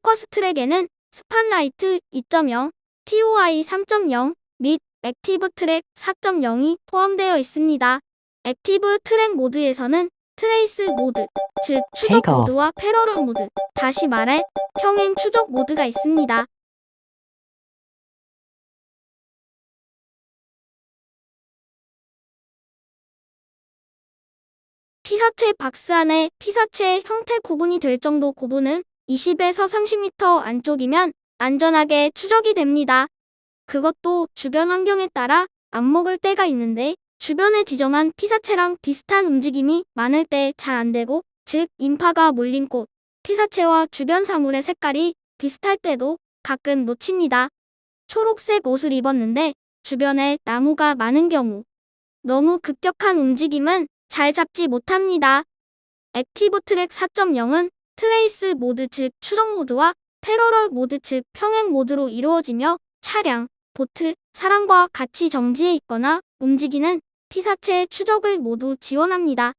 포커스 트랙에는 스팟라이트 2.0, TOI 3.0 및 액티브 트랙 4.0이 포함되어 있습니다. 액티브 트랙 모드에서는 트레이스 모드, 즉 추적 모드와 패러럴 모드, 다시 말해 평행 추적 모드가 있습니다. 피사체 박스 안에 피사체의 형태 구분이 될 정도 고도는 20에서 30m 안쪽이면 안전하게 추적이 됩니다. 그것도 주변 환경에 따라 안 먹을 때가 있는데 주변에 지정한 피사체랑 비슷한 움직임이 많을 때 잘 안 되고, 즉 인파가 몰린 곳, 피사체와 주변 사물의 색깔이 비슷할 때도 가끔 놓칩니다. 초록색 옷을 입었는데 주변에 나무가 많은 경우 너무 급격한 움직임은 잘 잡지 못합니다. 액티브 트랙 4.0은 트레이스 모드 즉 추적 모드와 패러럴 모드 즉 평행 모드로 이루어지며 차량, 보트, 사람과 같이 정지해 있거나 움직이는 피사체의 추적을 모두 지원합니다.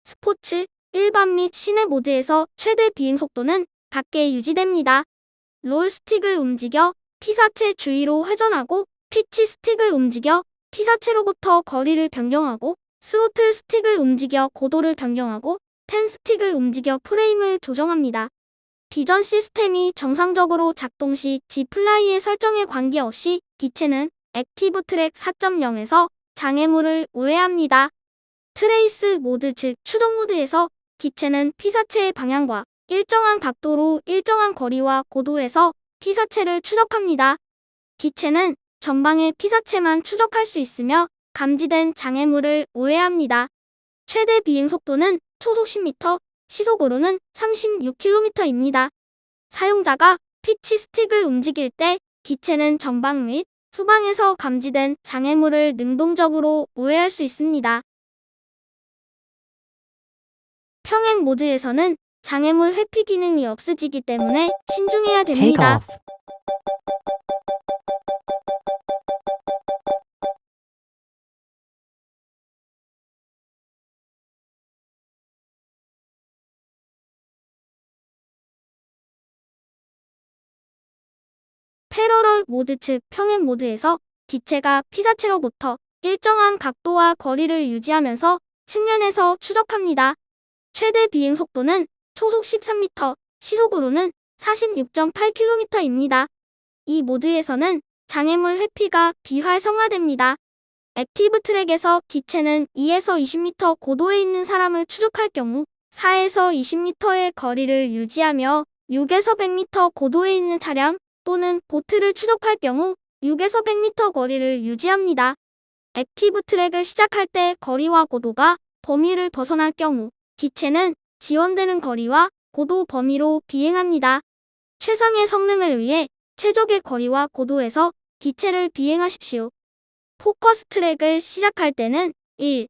스포츠, 일반 및 시내 모드에서 최대 비행 속도는 같게 유지됩니다. 롤 스틱을 움직여 피사체 주위로 회전하고, 피치 스틱을 움직여 피사체로부터 거리를 변경하고, 스로틀 스틱을 움직여 고도를 변경하고, 펜 스틱을 움직여 프레임을 조정합니다. 비전 시스템이 정상적으로 작동 시 G플라이의 설정에 관계없이 기체는 액티브 트랙 4.0에서 장애물을 우회합니다. 트레이스 모드 즉 추적 모드에서 기체는 피사체의 방향과 일정한 각도로 일정한 거리와 고도에서 피사체를 추적합니다. 기체는 전방의 피사체만 추적할 수 있으며 감지된 장애물을 우회합니다. 최대 비행 속도는 초속 10m, 시속으로는 36km입니다. 사용자가 피치 스틱을 움직일 때 기체는 전방 및 후방에서 감지된 장애물을 능동적으로 우회할 수 있습니다. 평행 모드에서는 장애물 회피 기능이 없어지기 때문에 신중해야 됩니다. 패러럴 모드 즉 평행 모드에서 기체가 피사체로부터 일정한 각도와 거리를 유지하면서 측면에서 추적합니다. 최대 비행 속도는 초속 13m, 시속으로는 46.8km입니다. 이 모드에서는 장애물 회피가 비활성화됩니다. 액티브 트랙에서 기체는 2에서 20m 고도에 있는 사람을 추적할 경우 4에서 20m의 거리를 유지하며 6에서 100m 고도에 있는 차량 또는 보트를 추적할 경우 6에서 100m 거리를 유지합니다. 액티브 트랙을 시작할 때 거리와 고도가 범위를 벗어날 경우 기체는 지원되는 거리와 고도 범위로 비행합니다. 최상의 성능을 위해 최적의 거리와 고도에서 기체를 비행하십시오. 포커스 트랙을 시작할 때는 1.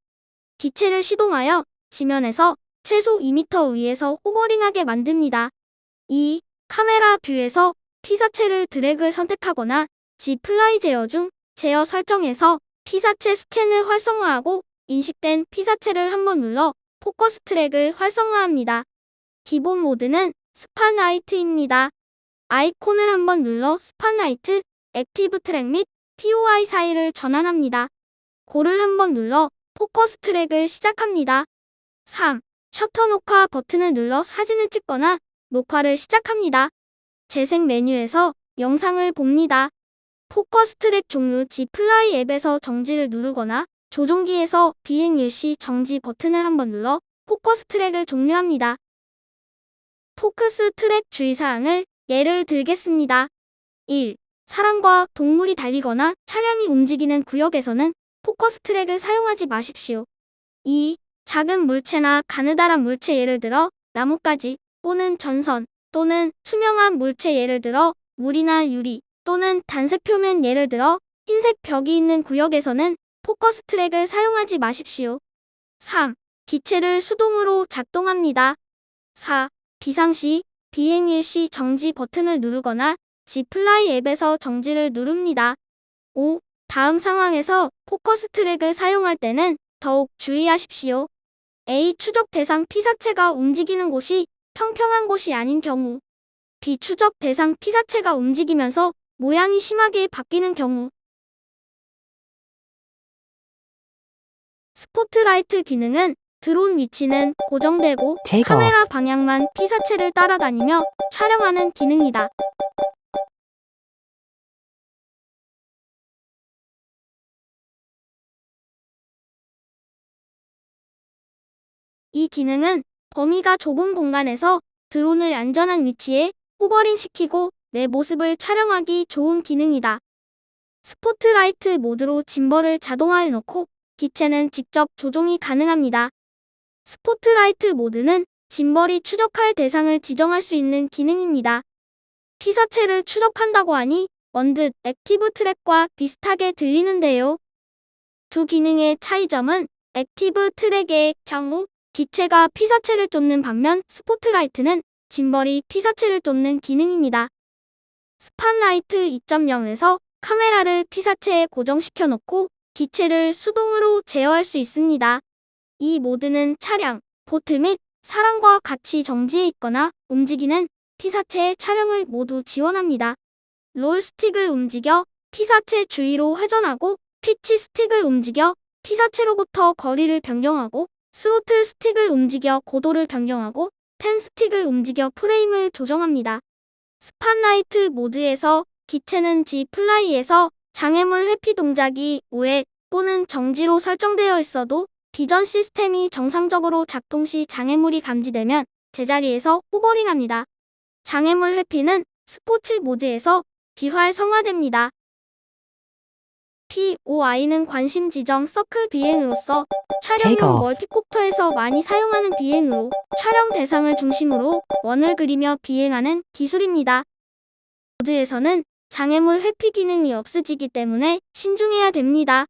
기체를 시동하여 지면에서 최소 2m 위에서 호버링하게 만듭니다. 2. 카메라 뷰에서 피사체를 드래그 선택하거나 G플라이 제어 중 제어 설정에서 피사체 스캔을 활성화하고 인식된 피사체를 한번 눌러 포커스 트랙을 활성화합니다. 기본 모드는 스팟라이트입니다. 아이콘을 한번 눌러 스팟라이트, 액티브 트랙 및 TOI 사이를 전환합니다. 고를 한번 눌러 포커스 트랙을 시작합니다. 3. 셔터 녹화 버튼을 눌러 사진을 찍거나 녹화를 시작합니다. 재생 메뉴에서 영상을 봅니다. 포커스 트랙 종류 G플라이 앱에서 정지를 누르거나 조종기에서 비행 일시 정지 버튼을 한번 눌러 포커스 트랙을 종료합니다. 포커스 트랙 주의사항을 예를 들겠습니다. 1. 사람과 동물이 달리거나 차량이 움직이는 구역에서는 포커스 트랙을 사용하지 마십시오. 2. 작은 물체나 가느다란 물체 예를 들어 나뭇가지 또는 전선 또는 투명한 물체 예를 들어 물이나 유리 또는 단색 표면 예를 들어 흰색 벽이 있는 구역에서는 포커스 트랙을 사용하지 마십시오. 3. 기체를 수동으로 작동합니다. 4. 비상시, 비행 일시 정지 버튼을 누르거나 G플라이 앱에서 정지를 누릅니다. 5. 다음 상황에서 포커스 트랙을 사용할 때는 더욱 주의하십시오. A. 추적 대상 피사체가 움직이는 곳이 평평한 곳이 아닌 경우. 비추적 대상 피사체가 움직이면서 모양이 심하게 바뀌는 경우. 스포트라이트 기능은 드론 위치는 고정되고 Take 카메라 off. 방향만 피사체를 따라다니며 촬영하는 기능이다. 이 기능은 범위가 좁은 공간에서 드론을 안전한 위치에 호버링시키고 내 모습을 촬영하기 좋은 기능이다. 스포트라이트 모드로 짐벌을 자동화해 놓고 기체는 직접 조종이 가능합니다. 스포트라이트 모드는 짐벌이 추적할 대상을 지정할 수 있는 기능입니다. 피사체를 추적한다고 하니 언뜻 액티브 트랙과 비슷하게 들리는데요. 두 기능의 차이점은 액티브 트랙의 경우 기체가 피사체를 쫓는 반면 스포트라이트는 짐벌이 피사체를 쫓는 기능입니다. 스팟라이트 2.0에서 카메라를 피사체에 고정시켜 놓고 기체를 수동으로 제어할 수 있습니다. 이 모드는 차량, 보트 및 사람과 같이 정지해 있거나 움직이는 피사체의 촬영을 모두 지원합니다. 롤 스틱을 움직여 피사체 주위로 회전하고 피치 스틱을 움직여 피사체로부터 거리를 변경하고 스로틀 스틱을 움직여 고도를 변경하고 펜 스틱을 움직여 프레임을 조정합니다. 스팟라이트 모드에서 기체는 G-플라이에서 장애물 회피 동작이 우회 또는 정지로 설정되어 있어도 비전 시스템이 정상적으로 작동 시 장애물이 감지되면 제자리에서 호버링합니다. 장애물 회피는 스포츠 모드에서 비활성화됩니다. POI는 관심 지정 서클 비행으로서 Take 촬영용 off. 멀티콥터에서 많이 사용하는 비행으로 촬영 대상을 중심으로 원을 그리며 비행하는 기술입니다. 모드에서는 장애물 회피 기능이 없어지기 때문에 신중해야 됩니다.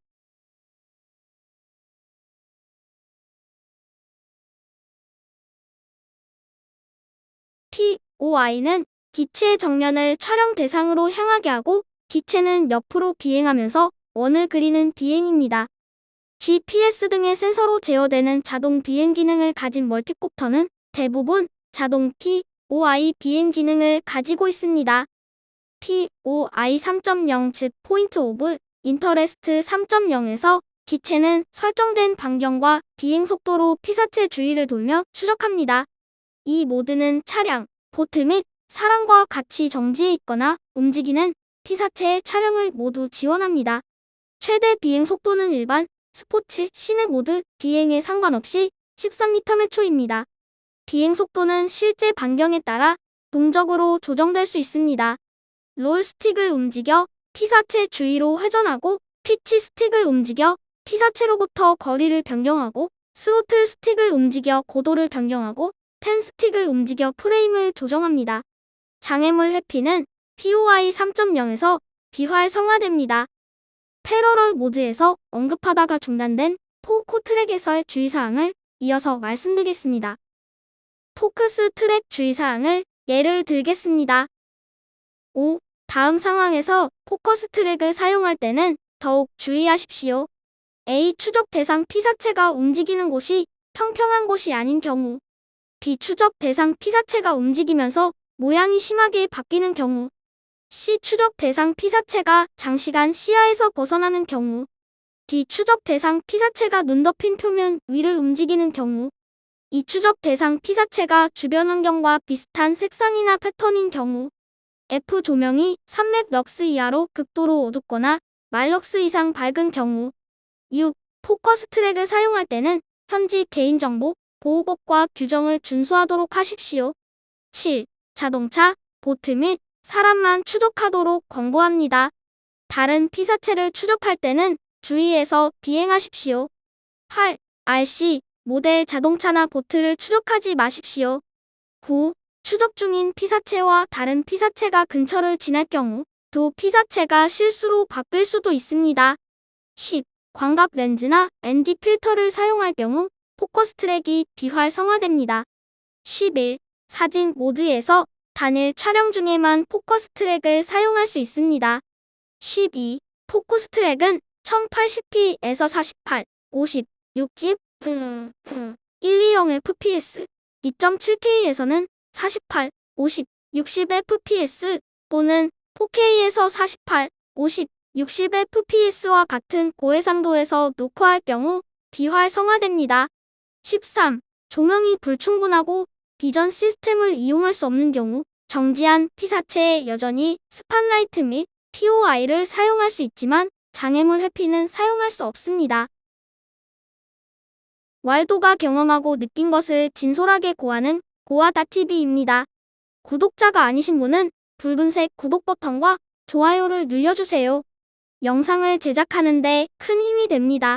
POI는 기체의 정면을 촬영 대상으로 향하게 하고 기체는 옆으로 비행하면서 원을 그리는 비행입니다. GPS 등의 센서로 제어되는 자동 비행 기능을 가진 멀티콥터는 대부분 자동 POI 비행 기능을 가지고 있습니다. POI 3.0 즉 포인트 오브 인터레스트 3.0에서 기체는 설정된 반경과 비행 속도로 피사체 주위를 돌며 추적합니다. 이 모드는 차량, 보트 및 사람과 같이 정지해 있거나 움직이는 피사체의 촬영을 모두 지원합니다. 최대 비행 속도는 일반, 스포츠, 시내 모드 비행에 상관없이 13m/초입니다. 비행 속도는 실제 반경에 따라 동적으로 조정될 수 있습니다. 롤 스틱을 움직여 피사체 주위로 회전하고 피치 스틱을 움직여 피사체로부터 거리를 변경하고 스로틀 스틱을 움직여 고도를 변경하고 펜 스틱을 움직여 프레임을 조정합니다. 장애물 회피는 POI 3.0에서 비활성화됩니다. 패러럴 모드에서 언급하다가 중단된 포크 트랙에서의 주의사항을 이어서 말씀드리겠습니다. 포커스 트랙 주의사항을 예를 들겠습니다. 5. 다음 상황에서 포커스 트랙을 사용할 때는 더욱 주의하십시오. A. 추적 대상 피사체가 움직이는 곳이 평평한 곳이 아닌 경우. B. 추적 대상 피사체가 움직이면서 모양이 심하게 바뀌는 경우. C. 추적 대상 피사체가 장시간 시야에서 벗어나는 경우. D. 추적 대상 피사체가 눈 덮인 표면 위를 움직이는 경우. 이 추적 대상 피사체가 주변 환경과 비슷한 색상이나 패턴인 경우. F. 조명이 300 럭스 이하로 극도로 어둡거나 말 럭스 이상 밝은 경우. 6. 포커스 트랙을 사용할 때는 현지 개인정보 보호법과 규정을 준수하도록 하십시오. 7. 자동차, 보트 및 사람만 추적하도록 권고합니다. 다른 피사체를 추적할 때는 주의해서 비행하십시오. 8. RC, 모델 자동차나 보트를 추적하지 마십시오. 9. 추적 중인 피사체와 다른 피사체가 근처를 지날 경우 두 피사체가 실수로 바뀔 수도 있습니다. 10. 광각 렌즈나 ND 필터를 사용할 경우 포커스 트랙이 비활성화됩니다. 11. 사진 모드에서 단일 촬영 중에만 포커스 트랙을 사용할 수 있습니다. 12. 포커스 트랙은 1080p에서 48, 50, 60, 120fps, 2.7K에서는 48, 50, 60fps 또는 4K에서 48, 50, 60fps와 같은 고해상도에서 녹화할 경우 비활성화됩니다. 13. 조명이 불충분하고 비전 시스템을 이용할 수 없는 경우 정지한 피사체에 여전히 스팟라이트 및 POI를 사용할 수 있지만 장애물 회피는 사용할 수 없습니다. 왈도가 경험하고 느낀 것을 진솔하게 고하는 고하다TV입니다. 구독자가 아니신 분은 붉은색 구독 버튼과 좋아요를 눌러주세요. 영상을 제작하는 데 큰 힘이 됩니다.